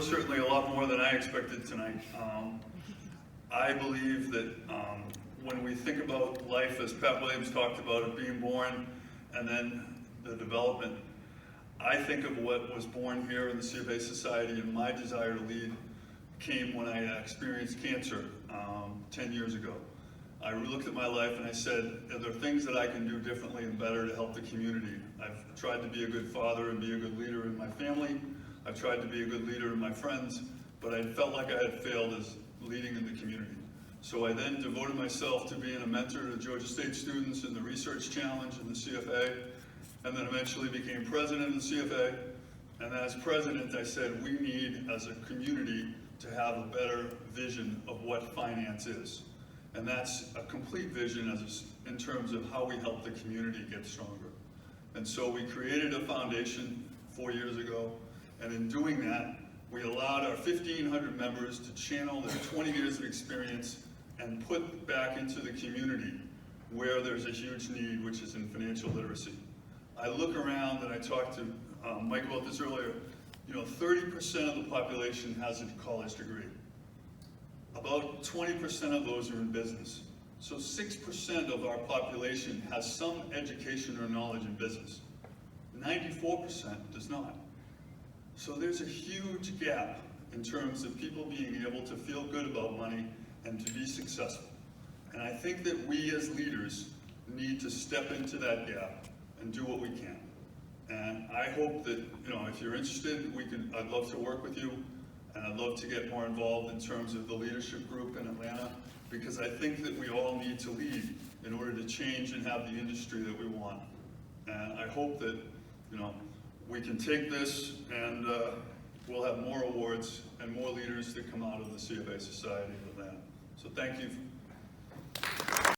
certainly a lot more than I expected tonight. I believe that when we think about life, as Pat Williams talked about, it being born and then the development, I think of what was born here in the C of A Society, and my desire to lead came when I experienced cancer 10 years ago. I looked at my life and I said, are there things that I can do differently and better to help the community? I've tried to be a good father and be a good leader in my family. I've tried to be a good leader in my friends, but I felt like I had failed as leading in the community. So I then devoted myself to being a mentor to Georgia State students in the Research Challenge in the CFA, and then eventually became president of the CFA. And as president, I said, we need, as a community, to have a better vision of what finance is. And that's a complete vision in terms of how we help the community get stronger. And so we created a foundation 4 years ago, and in doing that, we allowed our 1,500 members to channel their 20 years of experience and put back into the community where there's a huge need, which is in financial literacy. I look around and I talked to Mike about this earlier. 30% of the population has a college degree. About 20% of those are in business. So 6% of our population has some education or knowledge in business. 94% does not. So there's a huge gap in terms of people being able to feel good about money and to be successful. And I think that we as leaders need to step into that gap and do what we can. And I hope that, if you're interested, I'd love to work with you, and I'd love to get more involved in terms of the leadership group in Atlanta, because I think that we all need to lead in order to change and have the industry that we want. And I hope that, we can take this and we'll have more awards and more leaders that come out of the C of A Society of Atlanta. So thank you